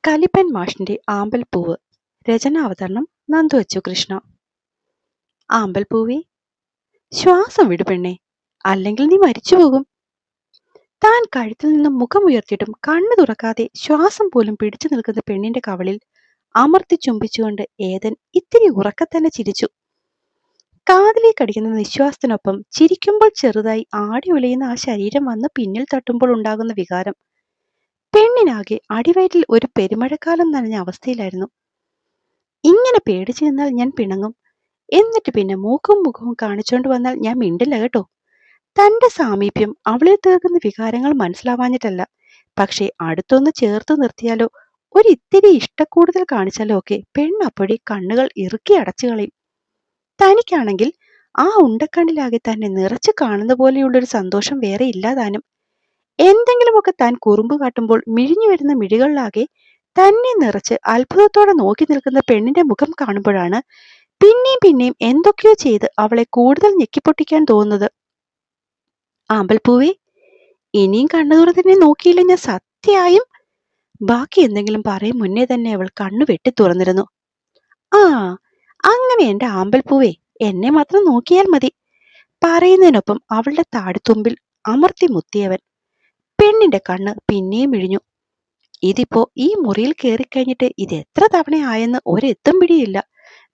കലിപ്പൻ മാഷിന്റെ ആമ്പൽപ്പൂവ്. രചനാവതരണം നന്ദു അച്ചു കൃഷ്ണ. ആമ്പൽപ്പൂവേ, ശ്വാസം വിടു പെണ്ണേ, അല്ലെങ്കിൽ നീ മരിച്ചുപോകും. താൻ കഴുത്തിൽ നിന്നും മുഖമുയർത്തിയിട്ടും കണ്ണു തുറക്കാതെ ശ്വാസം പോലും പിടിച്ചു നിൽക്കുന്ന പെണ്ണിന്റെ കവളിൽ അമർത്തി ചുംബിച്ചുകൊണ്ട് ഏതൻ ഇത്തിരി ഉറക്കത്തന്നെ ചിരിച്ചു. കാതിലേക്കടിക്കുന്ന നിശ്വാസത്തിനൊപ്പം ചിരിക്കുമ്പോൾ ചെറുതായി ആടി ഉലയുന്ന ആ ശരീരം വന്ന് പിന്നിൽ തട്ടുമ്പോൾ ഉണ്ടാകുന്ന വികാരം പെണ്ണിനാകെ അടിവയറ്റിൽ ഒരു പെരുമഴക്കാലം നനഞ്ഞ അവസ്ഥയിലായിരുന്നു. ഇങ്ങനെ പേടിച്ചു നിന്നാൽ ഞാൻ പിണങ്ങും, എന്നിട്ട് പിന്നെ മൂക്കും മുഖവും കാണിച്ചോണ്ട് വന്നാൽ ഞാൻ മിണ്ടില്ല കേട്ടോ. തന്റെ സാമീപ്യം അവളിൽ തീർക്കുന്ന വികാരങ്ങൾ മനസ്സിലാവാഞ്ഞിട്ടല്ല, പക്ഷെ അടുത്തൊന്ന് ചേർത്ത് നിർത്തിയാലോ, ഒരിത്തിരി ഇഷ്ടക്കൂടുതൽ കാണിച്ചാലോ ഒക്കെ പെണ്ണപ്പോഴേ കണ്ണുകൾ ഇറുക്കി അടച്ചു കളയും. തനിക്കാണെങ്കിൽ ആ ഉണ്ടക്കണ്ണിലാകെ തന്നെ നിറച്ചു കാണുന്ന പോലെയുള്ളൊരു സന്തോഷം വേറെ ഇല്ലാതാനും. എന്തെങ്കിലുമൊക്കെ താൻ കുറുമ്പ് കാട്ടുമ്പോൾ മിഴിഞ്ഞു വരുന്ന മിഴികളിലാകെ തന്നെ നിറച്ച് അത്ഭുതത്തോടെ നോക്കി നിൽക്കുന്ന പെണ്ണിന്റെ മുഖം കാണുമ്പോഴാണ് പിന്നെയും പിന്നെയും എന്തൊക്കെയോ ചെയ്ത് അവളെ കൂടുതൽ ഞെക്കിപ്പൊട്ടിക്കാൻ തോന്നുന്നത്. ആമ്പൽപ്പൂവേ, ഇനിയും കണ്ണു തുറന്നെ നോക്കിയില്ല ഞാൻ സത്യായും. ബാക്കി എന്തെങ്കിലും പറയും മുന്നേ തന്നെ അവൾ കണ്ണു വെട്ടി തുറന്നിരുന്നു. ആ, അങ്ങനെ എന്റെ ആമ്പൽപ്പൂവേ, എന്നെ മാത്രം നോക്കിയാൽ മതി. പറയുന്നതിനൊപ്പം അവളുടെ താടിത്തുമ്പിൽ അമർത്തി മുത്തിയവൻ. പെണ്ണിന്റെ കണ്ണ് പിന്നെയും ഇഴിഞ്ഞു. ഇതിപ്പോ ഈ മുറിയിൽ കയറിക്കഴിഞ്ഞിട്ട് ഇത് എത്ര തവണയായെന്ന് ഒരെത്തും പിടിയില്ല.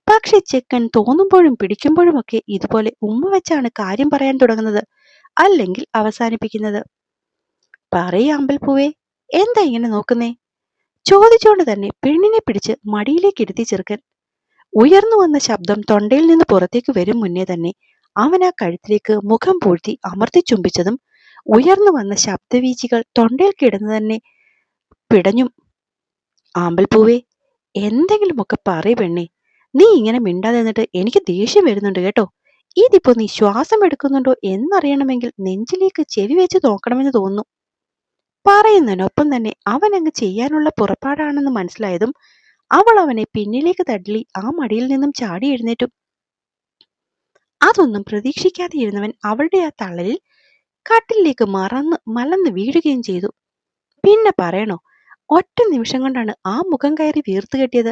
പക്ഷെ ചെക്കൻ തോന്നുമ്പോഴും പിടിക്കുമ്പോഴുമൊക്കെ ഇതുപോലെ ഉമ്മ വെച്ചാണ് കാര്യം പറയാൻ തുടങ്ങുന്നത്, അല്ലെങ്കിൽ അവസാനിപ്പിക്കുന്നത്. പറയ് അമ്പൽപ്പൂവേ, എന്താ ഇങ്ങനെ നോക്കുന്നേ? ചോദിച്ചുകൊണ്ട് തന്നെ പെണ്ണിനെ പിടിച്ച് മടിയിലേക്ക് ഇരുത്തി ചെറുക്കൻ. ഉയർന്നു വന്ന ശബ്ദം തൊണ്ടയിൽ നിന്ന് പുറത്തേക്ക് വരും മുന്നേ തന്നെ അവൻ ആ കഴുത്തിലേക്ക് മുഖം പൂഴ്ത്തി അമർത്തി ചുംബിച്ചതും ഉയർന്നു വന്ന ശബ്ദവീചികൾ തൊണ്ടയിൽ കിടന്നു തന്നെ പിടഞ്ഞു. ആമ്പൽപ്പൂവേ, എന്തെങ്കിലുമൊക്കെ പറയ് പെണ്ണേ, നീ ഇങ്ങനെ മിണ്ടാതെ നിന്നിട്ട് എനിക്ക് ദേഷ്യം വരുന്നുണ്ട് കേട്ടോ. ഇതിപ്പോ നീ ശ്വാസം എടുക്കുന്നുണ്ടോ എന്നറിയണമെങ്കിൽ നെഞ്ചിലേക്ക് ചെവി വെച്ച് നോക്കണമെന്ന് തോന്നുന്നു. പറയുന്നതിനൊപ്പം തന്നെ അവൻ അങ്ങ് ചെയ്യാനുള്ള പുറപ്പാടാണെന്ന് മനസ്സിലായതും അവൾ അവനെ പിന്നിലേക്ക് തള്ളി ആ മടിയിൽ നിന്നും ചാടി എഴുന്നേറ്റു. അതൊന്നും പ്രതീക്ഷിക്കാതെ ഇരുന്നവൻ അവളുടെ ആ തള്ളലിൽ കട്ടിലേക്ക് മലന്ന് വീഴുകയും ചെയ്തു. പിന്നെ പറയണോ, ഒറ്റ നിമിഷം കൊണ്ടാണ് ആ മുഖം കയറി വീർത്തു കെട്ടിയത്.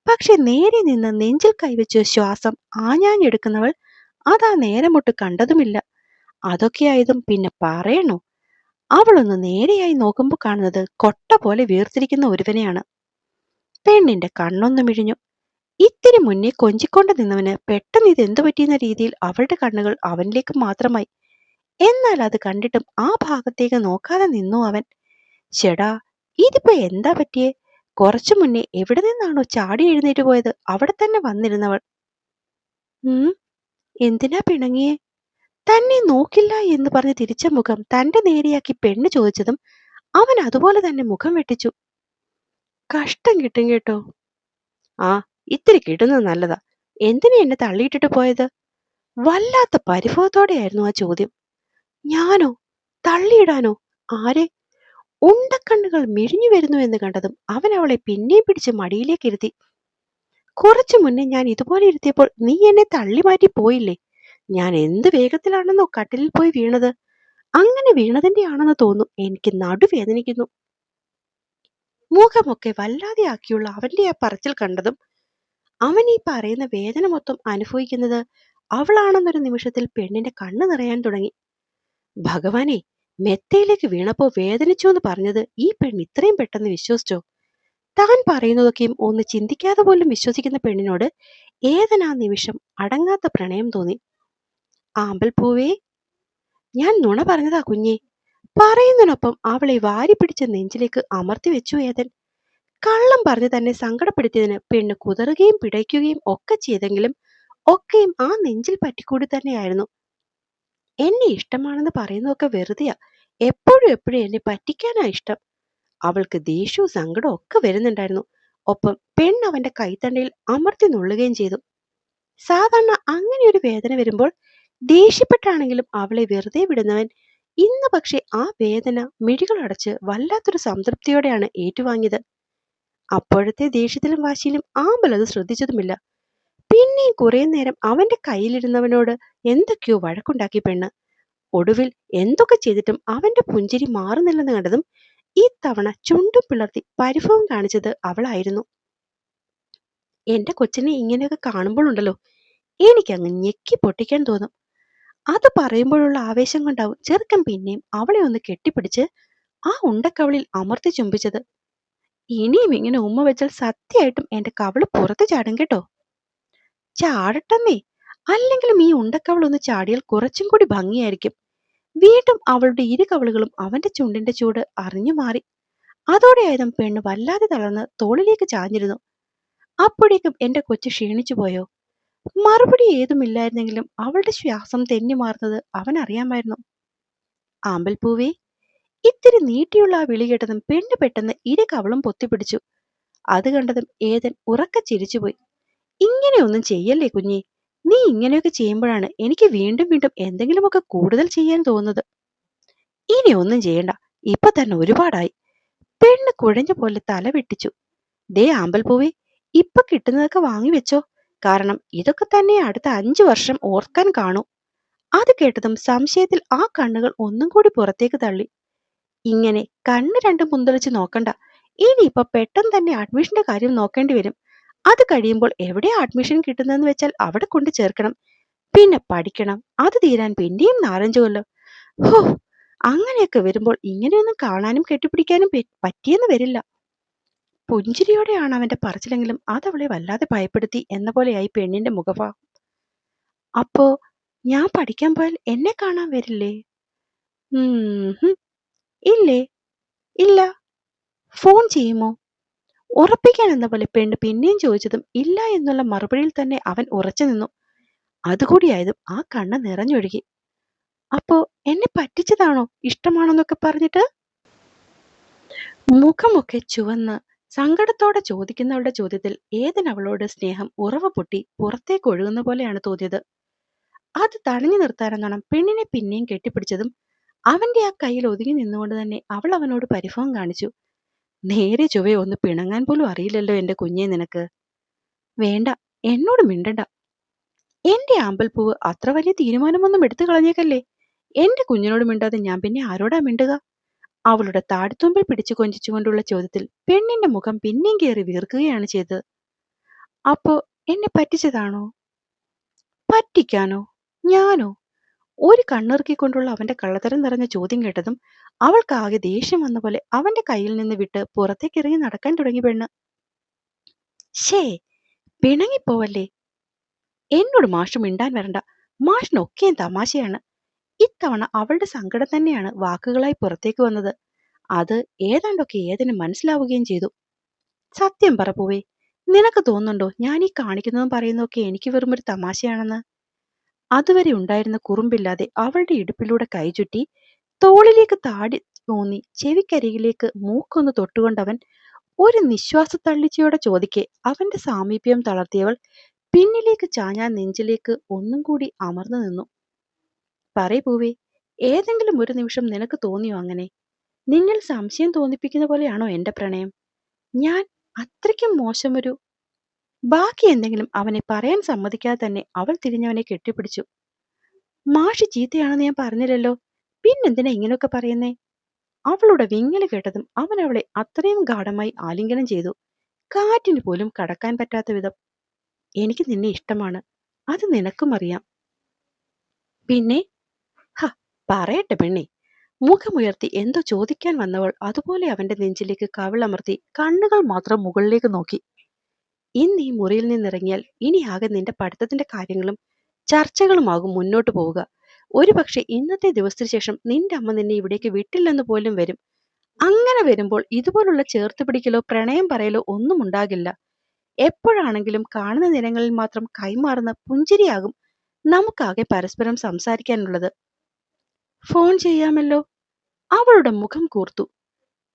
പക്ഷെ നേരെ നിന്ന് നെഞ്ചിൽ കൈവച്ച് ശ്വാസം ആഞ്ഞാഞ്ഞെടുക്കുന്നവൾ അതാ നേരമൊട്ട് കണ്ടതുമില്ല. അതൊക്കെയായതും പിന്നെ പറയണോ, അവളൊന്ന് നേരെയായി നോക്കുമ്പോൾ കാണുന്നത് കൊട്ട പോലെ വീർത്തിരിക്കുന്ന ഒരുവനെയാണ്. പെണ്ണിന്റെ കണ്ണൊന്നു മിഴിഞ്ഞു. ഇത്തിരി മുന്നേ കൊഞ്ചിക്കൊണ്ട് നിന്നവന് പെട്ടെന്ന് ഇതെന്തു പറ്റിയെന്ന രീതിയിൽ അവളുടെ കണ്ണുകൾ അവനിലേക്ക് മാത്രമായി. എന്നാൽ അത് കണ്ടിട്ടും ആ ഭാഗത്തേക്ക് നോക്കാതെ നിന്നു അവൻ. ചേടാ, ഇതിപ്പോ എന്താ പറ്റിയേ? കുറച്ചു മുന്നേ എവിടെ നിന്നാണോ ചാടി എഴുന്നേറ്റ് പോയത് അവിടെ തന്നെ വന്നിരുന്നവൾ. എന്തിനാ പിണങ്ങിയേ? തന്നെ നോക്കില്ല എന്ന് പറഞ്ഞ് തിരിച്ച മുഖം തന്റെ നേരെയാക്കി പെണ്ണ് ചോദിച്ചതും അവൻ അതുപോലെ തന്നെ മുഖം വെട്ടിച്ചു. കഷ്ടം കിട്ടും കേട്ടോ. ആ, ഇത്തിരി കിട്ടുന്നത് നല്ലതാ. എന്തിനാ എന്നെ തള്ളിയിട്ടിട്ട് പോയത്? വല്ലാത്ത പരിഭവത്തോടെയായിരുന്നു ആ ചോദ്യം. ഞാനോ? തള്ളിയിടാനോ? ആരെ? ഉണ്ടക്കണ്ണുകൾ മിഴിഞ്ഞു വരുന്നു എന്ന് കണ്ടതും അവൻ അവളെ പിന്നെയും പിടിച്ച് മടിയിലേക്ക് ഇരുത്തി. കുറച്ചു മുന്നേ ഞാൻ ഇതുപോലെ ഇരുത്തിയപ്പോൾ നീ എന്നെ തള്ളി മാറ്റി പോയില്ലേ? ഞാൻ എന്ത് വേഗത്തിലാണെന്നോ കട്ടിലിൽ പോയി വീണത്. അങ്ങനെ വീണതിന്റെ ആണെന്ന് തോന്നുന്നു എനിക്ക് നടുവേദനിക്കുന്നു. മുഖമൊക്കെ വല്ലാതെ ആക്കിയുള്ള അവന്റെ ആ പറച്ചിൽ കണ്ടതും അവൻ ഈ പറയുന്ന വേദന മൊത്തം അനുഭവിക്കുന്നത് അവളാണെന്നൊരു നിമിഷത്തിൽ പെണ്ണിന്റെ കണ്ണ് നിറയാൻ തുടങ്ങി. ഭഗവാനെ, മെത്തയിലേക്ക് വീണപ്പോ വേദനിച്ചു എന്ന് പറഞ്ഞത് ഈ പെണ്ണ് ഇത്രയും പെട്ടെന്ന് വിശ്വസിച്ചോ? താൻ പറയുന്നതൊക്കെയും ഒന്ന് ചിന്തിക്കാതെ പോലും വിശ്വസിക്കുന്ന പെണ്ണിനോട് ഏതനാ നിമിഷം അടങ്ങാത്ത പ്രണയം തോന്നി. ആമ്പൽപ്പൂവേ, ഞാൻ നുണ പറഞ്ഞതാ കുഞ്ഞേ. പറയുന്നതിനൊപ്പം അവളെ വാരി പിടിച്ച നെഞ്ചിലേക്ക് അമർത്തി വെച്ചു ഏതൻ. കള്ളം പറഞ്ഞ് തന്നെ സങ്കടപ്പെടുത്തിയതിന് പെണ്ണ് കുതറുകയും പിടയ്ക്കുകയും ഒക്കെ ചെയ്തെങ്കിലും ഒക്കെയും ആ നെഞ്ചിൽ പറ്റിക്കൂടി തന്നെയായിരുന്നു. എന്നെ ഇഷ്ടമാണെന്ന് പറയുന്നതൊക്കെ വെറുതെയാ. എപ്പോഴും എന്നെ പറ്റിക്കാനാ ഇഷ്ടം. അവൾക്ക് ദേഷ്യവും സങ്കടവും ഒക്കെ വരുന്നുണ്ടായിരുന്നു. ഒപ്പം പെണ്ണ് അവന്റെ കൈത്തണ്ടയിൽ അമർത്തി നുള്ളുകയും ചെയ്തു. സാധാരണ അങ്ങനെ ഒരു വേദന വരുമ്പോൾ ദേഷ്യപ്പെട്ടാണെങ്കിലും അവളെ വെറുതെ വിടുന്നവൻ ഇന്ന് പക്ഷെ ആ വേദന മിഴികളടച്ച് വല്ലാത്തൊരു സംതൃപ്തിയോടെയാണ് ഏറ്റുവാങ്ങിയത്. അപ്പോഴത്തെ ദേഷ്യത്തിലും വാശിയിലും ആമ്പൽ അത് ശ്രദ്ധിച്ചതുമില്ല. പിന്നെയും കുറെ നേരം അവന്റെ കയ്യിലിരുന്നവനോട് എന്തൊക്കെയോ വഴക്കുണ്ടാക്കി പെണ്ണ്. ഒടുവിൽ എന്തൊക്കെ ചെയ്തിട്ടും അവന്റെ പുഞ്ചിരി മാറുന്നില്ലെന്ന് കണ്ടതും ഇത്തവണ ചുണ്ടും പിളർത്തി പരിഭവം കാണിച്ചത് അവളായിരുന്നു. എന്റെ കൊച്ചിനെ ഇങ്ങനെയൊക്കെ കാണുമ്പോഴുണ്ടല്ലോ, എനിക്കങ്ങ് ഞെക്കി പൊട്ടിക്കാൻ തോന്നും. അത് പറയുമ്പോഴുള്ള ആവേശം കൊണ്ടാവും ചെറുക്കൻ പിന്നെയും അവളെ ഒന്ന് കെട്ടിപ്പിടിച്ച് ആ ഉണ്ടക്കവളിൽ അമർത്തി ചുംബിച്ചത്. ഇനിയും ഇങ്ങനെ ഉമ്മ വെച്ചാൽ സത്യമായിട്ടും എന്റെ കവള് പുറത്ത് ചാടും കേട്ടോ. ചാടട്ടമ്മേ, അല്ലെങ്കിലും ഈ ഉണ്ടക്കവൾ ഒന്ന് ചാടിയാൽ കുറച്ചും കൂടി ഭംഗിയായിരിക്കും. വീണ്ടും അവളുടെ ഇരു കവളുകളും അവന്റെ ചുണ്ടിന്റെ ചൂട് അറിഞ്ഞു മാറി. അതോടെയായതും പെണ്ണ് വല്ലാതെ തളർന്ന് തോളിലേക്ക് ചാഞ്ഞിരുന്നു. അപ്പോഴേക്കും എന്റെ കൊച്ചു ക്ഷീണിച്ചു പോയോ? മറുപടി ഏതുമില്ലായിരുന്നെങ്കിലും അവളുടെ ശ്വാസം തെന്നി മാറുന്നത് അവൻ അറിയാമായിരുന്നു. ആമ്പൽപ്പൂവേ, ഇത്തിരി നീട്ടിയുള്ള ആ വിളി കേട്ടതും പെണ്ണ് പെട്ടെന്ന് ഇരു കവളും പൊത്തിപ്പിടിച്ചു. അത് കണ്ടതും ഏതൻ ഉറക്കെ ചിരിച്ചുപോയി. ഇങ്ങനെയൊന്നും ചെയ്യല്ലേ കുഞ്ഞേ, നീ ഇങ്ങനെയൊക്കെ ചെയ്യുമ്പോഴാണ് എനിക്ക് വീണ്ടും വീണ്ടും എന്തെങ്കിലുമൊക്കെ കൂടുതൽ ചെയ്യാൻ തോന്നുന്നത്. ഇനി ഒന്നും ചെയ്യണ്ട, ഇപ്പൊ തന്നെ ഒരുപാടായി. പെണ്ണ് കുഴഞ്ഞ പോലെ തല വെട്ടിച്ചു. ദേ ആമ്പൽപ്പൂവേ, ഇപ്പൊ കിട്ടുന്നതൊക്കെ വാങ്ങി വെച്ചോ, കാരണം ഇതൊക്കെ തന്നെ അടുത്ത 5 വർഷം ഓർക്കാൻ കാണൂ. അത് കേട്ടതും സംശയത്തിൽ ആ കണ്ണുകൾ ഒന്നും കൂടി പുറത്തേക്ക് തള്ളി. ഇങ്ങനെ കണ്ണ് രണ്ടും മുന്തളിച്ച് നോക്കണ്ട, ഇനിയിപ്പൊ പെട്ടെന്ന് തന്നെ അഡ്മിഷന്റെ കാര്യം നോക്കേണ്ടി വരും. അത് കഴിയുമ്പോൾ എവിടെയാ അഡ്മിഷൻ കിട്ടുന്നതെന്ന് വെച്ചാൽ അവിടെ കൊണ്ട് ചേർക്കണം. പിന്നെ പഠിക്കണം, അത് തീരാൻ പിന്നെയും 4-5 കൊല്ലം. ഹോ, അങ്ങനെയൊക്കെ വരുമ്പോൾ ഇങ്ങനെയൊന്നും കാണാനും കെട്ടിപ്പിടിക്കാനും പറ്റിയെന്ന് വരില്ല. പുഞ്ചിരിയോടെയാണ് അവന്റെ പറച്ചിലെങ്കിലും അതവളെ വല്ലാതെ ഭയപ്പെടുത്തി എന്ന പോലെയായി പെണ്ണിന്റെ മുഖഭാവം. അപ്പോ ഞാൻ പഠിക്കാൻ പോയാൽ എന്നെ കാണാൻ വരില്ലേ? ഇല്ലേ? ഇല്ല. ഫോൺ ചെയ്യുമോ? ഉറപ്പിക്കാൻ എന്ന പോലെ പെണ്ണ് പിന്നെയും ചോദിച്ചതും ഇല്ല എന്നുള്ള മറുപടിയിൽ തന്നെ അവൻ ഉറച്ചു നിന്നു. അതുകൂടിയായതും ആ കണ്ണ് നിറഞ്ഞൊഴുകി. അപ്പോ എന്നെ പറ്റിച്ചതാണോ ഇഷ്ടമാണെന്നൊക്കെ പറഞ്ഞിട്ട്? മുഖമൊക്കെ ചുവന്ന് സങ്കടത്തോടെ ചോദിക്കുന്നവളുടെ ചോദ്യത്തിൽ ഏതൻ അവളോട് സ്നേഹം ഉറവ പൊട്ടി പുറത്തേക്ക് ഒഴുകുന്ന പോലെയാണ് തോന്നിയത്. അത് തടഞ്ഞു നിർത്താനെന്നോണം പെണ്ണിനെ പിന്നെയും കെട്ടിപ്പിടിച്ചതും അവന്റെ ആ കയ്യിൽ ഒതുങ്ങി നിന്നുകൊണ്ട് തന്നെ അവൾ അവനോട് പരിഭവം കാണിച്ചു. നേരെ ചൊവ്വേ ഒന്ന് പിണങ്ങാൻ പോലും അറിയില്ലല്ലോ എന്റെ കുഞ്ഞെ നിനക്ക്. വേണ്ട, എന്നോട് മിണ്ടണ്ട. എന്റെ ആമ്പൽപ്പൂവ് അത്ര വലിയ തീരുമാനമൊന്നും എടുത്തു കളഞ്ഞേക്കല്ലേ. എന്റെ കുഞ്ഞിനോട് മിണ്ടാതെ ഞാൻ പിന്നെ ആരോടാ മിണ്ടുക? അവളുടെ താടിത്തുമ്പിൽ പിടിച്ചു കൊഞ്ചിച്ചുകൊണ്ടുള്ള ചോദ്യത്തിൽ പെണ്ണിന്റെ മുഖം പിന്നെയും കയറി വീർക്കുകയാണ് ചെയ്തത്. അപ്പോ എന്നെ പറ്റിച്ചതാണോ? പറ്റിക്കാനോ? ഞാനോ? ഒരു കണ്ണിറുക്കിക്കൊണ്ടുള്ള അവന്റെ കള്ളത്തരം നിറഞ്ഞ ചോദ്യം കേട്ടതും അവൾക്കാകെ ദേഷ്യം വന്ന പോലെ അവന്റെ കയ്യിൽ നിന്ന് വിട്ട് പുറത്തേക്കിറങ്ങി നടക്കാൻ തുടങ്ങി പെണ്ണ്. ഷേ, പിണങ്ങിപ്പോവല്ലേ? എന്നോട് മാഷ് മിണ്ടാൻ വരണ്ട. മാഷിനൊക്കെയും തമാശയാണ്. ഇത്തവണ അവളുടെ സങ്കടം തന്നെയാണ് വാക്കുകളായി പുറത്തേക്ക് വന്നത്. അത് ഏതാണ്ടൊക്കെ ഏതിന് മനസ്സിലാവുകയും ചെയ്തു. സത്യം പറ പൂവേ, നിനക്ക് തോന്നുന്നുണ്ടോ ഞാൻ ഈ കാണിക്കുന്നതും പറയുന്നതൊക്കെ എനിക്ക് വെറും ഒരു തമാശയാണെന്ന്? അതുവരെ ഉണ്ടായിരുന്ന കുറുമ്പില്ലാതെ അവളുടെ ഇടുപ്പിലൂടെ കൈചുറ്റി തോളിലേക്ക് താടി ഊന്നി ചെവിക്കരികിലേക്ക് മൂക്കൊന്ന് തൊട്ടുകൊണ്ടവൻ ഒരു നിശ്വാസത്തള്ളിച്ചയോടെ ചോദിക്കെ അവന്റെ സാമീപ്യം തളർത്തിയവൾ പിന്നിലേക്ക് ചാഞ്ഞാൻ നെഞ്ചിലേക്ക് ഒന്നും കൂടി അമർന്നു നിന്നു. പറയ് പൂവേ, ഏതെങ്കിലും ഒരു നിമിഷം നിനക്ക് തോന്നിയോ അങ്ങനെ? നിന്നിൽ സംശയം തോന്നിപ്പിക്കുന്ന പോലെയാണോ എന്റെ പ്രണയം? ഞാൻ അത്രയ്ക്കും മോശമൊരു... ബാക്കി എന്തെങ്കിലും അവനെ പറയാൻ സമ്മതിക്കാതെ തന്നെ അവൾ തിരിഞ്ഞവനെ കെട്ടിപ്പിടിച്ചു. മാഷ് ചീത്തയാണെന്ന് ഞാൻ പറഞ്ഞില്ലല്ലോ, പിന്നെന്തിനാ ഇങ്ങനെയൊക്കെ പറയുന്നേ? അവളുടെ വിങ്ങല് കേട്ടതും അവൻ അവളെ അത്രയും ഗാഢമായി ആലിംഗനം ചെയ്തു, കാറ്റിന് പോലും കടക്കാൻ പറ്റാത്ത വിധം. എനിക്ക് നിന്നെ ഇഷ്ടമാണ്, അത് നിനക്കും അറിയാം. പിന്നെ? ഹ, പറയട്ടെ പെണ്ണെ. മുഖമുയർത്തി എന്തോ ചോദിക്കാൻ വന്നവൾ അതുപോലെ അവന്റെ നെഞ്ചിലേക്ക് കവിളമർത്തി കണ്ണുകൾ മാത്രം മുകളിലേക്ക് നോക്കി. ഇന്ന് ഈ മുറിയിൽ നിന്നിറങ്ങിയാൽ ഇനി ആകെ നിന്റെ പഠിത്തത്തിന്റെ കാര്യങ്ങളും ചർച്ചകളുമാകും മുന്നോട്ട് പോവുക. ഒരുപക്ഷെ ഇന്നത്തെ ദിവസത്തിന് ശേഷം നിന്റെ അമ്മ നിന്നെ ഇവിടേക്ക് വിട്ടില്ലെന്ന് പോലും വരും. അങ്ങനെ വരുമ്പോൾ ഇതുപോലുള്ള ചേർത്ത് പിടിക്കലോ പ്രണയം പറയലോ ഒന്നും ഉണ്ടാകില്ല. എപ്പോഴാണെങ്കിലും കാണുന്ന നിലങ്ങളിൽ മാത്രം കൈമാറുന്ന പുഞ്ചിരിയാകും നമുക്കാകെ പരസ്പരം സംസാരിക്കാനുള്ളത്. ഫോൺ ചെയ്യാമല്ലോ. അവളുടെ മുഖം കൂർത്തു.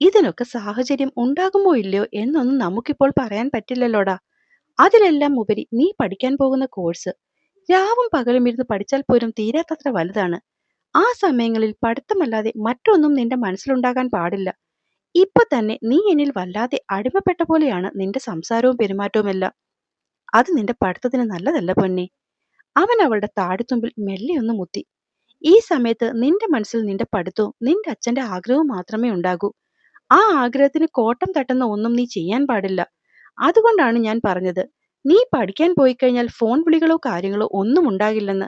ഇതിനൊക്കെ സാഹചര്യം ഉണ്ടാകുമോ ഇല്ലയോ എന്നൊന്നും നമുക്കിപ്പോൾ പറയാൻ പറ്റില്ലല്ലോടാ. അതിലെല്ലാം ഉപരി നീ പഠിക്കാൻ പോകുന്ന കോഴ്സ് രാവും പകലും ഇരുന്ന് പഠിച്ചാൽ പോലും തീരാത്തത്ര വലുതാണ്. ആ സമയങ്ങളിൽ പഠിത്തമല്ലാതെ മറ്റൊന്നും നിന്റെ മനസ്സിലുണ്ടാകാൻ പാടില്ല. ഇപ്പൊ തന്നെ നീ എന്നിൽ വല്ലാതെ അടിമപ്പെട്ട പോലെയാണ് നിന്റെ സംസാരവും പെരുമാറ്റവുമെല്ലാം. അത് നിന്റെ പഠിത്തത്തിന് നല്ലതല്ല പൊന്നെ. അവൻ അവളുടെ താടിത്തുമ്പിൽ മെല്ലെയൊന്ന് മുത്തി. ഈ സമയത്ത് നിന്റെ മനസ്സിൽ നിന്റെ പഠിത്തവും നിന്റെ അച്ഛന്റെ ആഗ്രഹവും മാത്രമേ ഉണ്ടാകൂ. ആ ആഗ്രഹത്തിന് കോട്ടം തട്ടുന്ന ഒന്നും നീ ചെയ്യാൻ പാടില്ല. അതുകൊണ്ടാണ് ഞാൻ പറഞ്ഞത്, നീ പഠിക്കാൻ പോയി കഴിഞ്ഞാൽ ഫോൺ വിളികളോ കാര്യങ്ങളോ ഒന്നും ഉണ്ടാകില്ലെന്ന്.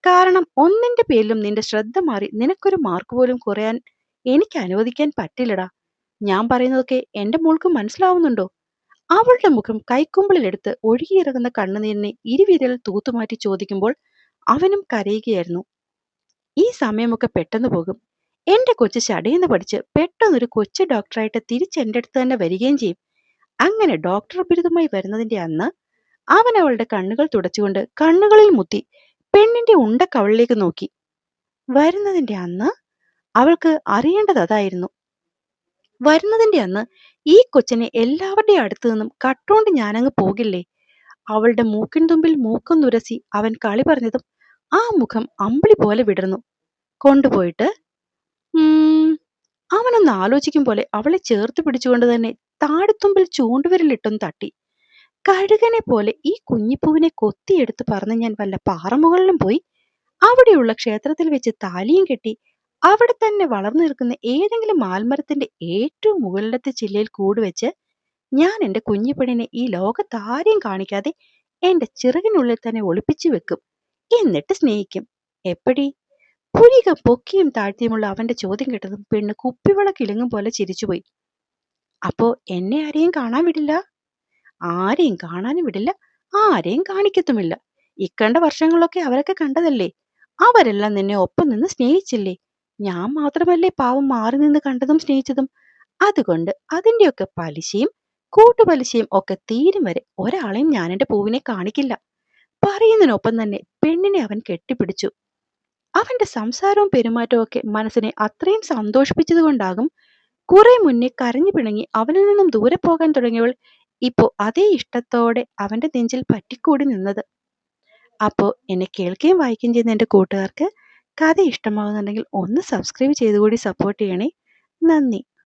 കാരണം ഒന്നിന്റെ പേരിലും നിന്റെ ശ്രദ്ധ മാറി നിനക്കൊരു മാർക്ക് പോലും കുറയാൻ എനിക്ക് അനുവദിക്കാൻ പറ്റില്ലടാ. ഞാൻ പറയുന്നതൊക്കെ എന്റെ മോൾക്ക് മനസ്സിലാവുന്നുണ്ടോ? അവളുടെ മുഖം കൈക്കുമ്പിളിലെടുത്ത് ഒഴുകിയിറങ്ങുന്ന കണ്ണുനീരിനെ ഇരുവിരൽ തൂത്തുമാറ്റി ചോദിക്കുമ്പോൾ അവനും കരയുകയായിരുന്നു. ഈ സമയമൊക്കെ പെട്ടെന്ന് പോകും. എന്റെ കൊച്ചു ശടയെന്ന് പഠിച്ച് പെട്ടെന്നൊരു കൊച്ചു ഡോക്ടറായിട്ട് തിരിച്ച് എന്റെ അടുത്ത് തന്നെ വരികയും ചെയ്യും. അങ്ങനെ ഡോക്ടർ ബിരുദമായി വരുന്നതിന്റെ അന്ന് അവൻ അവളുടെ കണ്ണുകൾ തുടച്ചുകൊണ്ട് കണ്ണുകളിൽ മുത്തി പെണ്ണിന്റെ ഉണ്ട കവളിലേക്ക് നോക്കി. വരുന്നതിന്റെ അന്ന് അവൾക്ക് അറിയേണ്ടത് അതായിരുന്നു. വരുന്നതിന്റെ അന്ന് ഈ കൊച്ചിനെ എല്ലാവരുടെയും അടുത്തു നിന്നും കട്ടോണ്ട് ഞാനങ്ങ് പോകില്ലേ? അവളുടെ മൂക്കിൻ തുമ്പിൽ മൂക്കൊന്നുരസി അവൻ കളി പറഞ്ഞതും ആ മുഖം അമ്പിളി പോലെ വിടർന്നു. കൊണ്ടുപോയിട്ട് അവനൊന്ന് ആലോചിക്കും പോലെ അവളെ ചേർത്ത് പിടിച്ചുകൊണ്ട് തന്നെ താടിത്തുമ്പിൽ ചൂണ്ടുവിരലിട്ടൊന്ന് തട്ടി. കഴുകനെ പോലെ ഈ കുഞ്ഞിപ്പൂവിനെ കൊത്തിയെടുത്ത് പറന്ന് ഞാൻ വല്ല പാറമുകളിലും പോയി അവിടെയുള്ള ക്ഷേത്രത്തിൽ വെച്ച് താലിയും കെട്ടി അവിടെ തന്നെ വളർന്നു നിൽക്കുന്ന ഏതെങ്കിലും ആൽമരത്തിന്റെ ഏറ്റവും മുകളിലത്തെ ചില്ലയിൽ കൂടുവെച്ച് ഞാൻ എന്റെ കുഞ്ഞിപ്പെണ്ണിനെ ഈ ലോകത്താരെയും കാണിക്കാതെ എന്റെ ചിറകിനുള്ളിൽ തന്നെ ഒളിപ്പിച്ചു വെക്കും. എന്നിട്ട് സ്നേഹിക്കും. എപ്പടി? പുരികം പൊക്കിയും താഴ്ത്തിയുമുള്ള അവന്റെ ചോദ്യം കേട്ടതും പെണ്ണ് കുപ്പിവള കിലുങ്ങും പോലെ ചിരിച്ചുപോയി. അപ്പോ എന്നെ ആരെയും കാണാൻ വിടില്ല? ആരെയും കാണാനും വിടില്ല, ആരെയും കാണിക്കത്തുമില്ല. ഇക്കണ്ട വർഷങ്ങളിലൊക്കെ അവരൊക്കെ കണ്ടതല്ലേ. അവരെല്ലാം നിന്നെ ഒപ്പം നിന്ന് സ്നേഹിച്ചില്ലേ? ഞാൻ മാത്രമല്ലേ പാവം മാറി നിന്ന് കണ്ടതും സ്നേഹിച്ചതും. അതുകൊണ്ട് അതിന്റെയൊക്കെ പലിശയും കൂട്ടുപലിശയും ഒക്കെ തീരും വരെ ഒരാളെയും ഞാൻ എന്റെ പൂവിനെ കാണിക്കില്ല. പറയുന്നതിനൊപ്പം തന്നെ പെണ്ണിനെ അവൻ കെട്ടിപ്പിടിച്ചു. അവന്റെ സംസാരവും പെരുമാറ്റവും ഒക്കെ മനസ്സിനെ അത്രയും സന്തോഷിപ്പിച്ചത് കൊണ്ടാകും കുറെ മുന്നേ കരഞ്ഞു പിണങ്ങി അവനിൽ നിന്നും ദൂരെ പോകാൻ തുടങ്ങിയവൾ ഇപ്പോ അതേ ഇഷ്ടത്തോടെ അവന്റെ നെഞ്ചിൽ പറ്റിക്കൂടി നിന്നത്. അപ്പോ എന്നെ കേൾക്കുകയും വായിക്കുകയും ചെയ്യുന്ന എന്റെ കൂട്ടുകാർക്ക് കഥ ഇഷ്ടമാകുന്നുണ്ടെങ്കിൽ ഒന്ന് സബ്സ്ക്രൈബ് ചെയ്തുകൂടി സപ്പോർട്ട് ചെയ്യണേ. നന്ദി.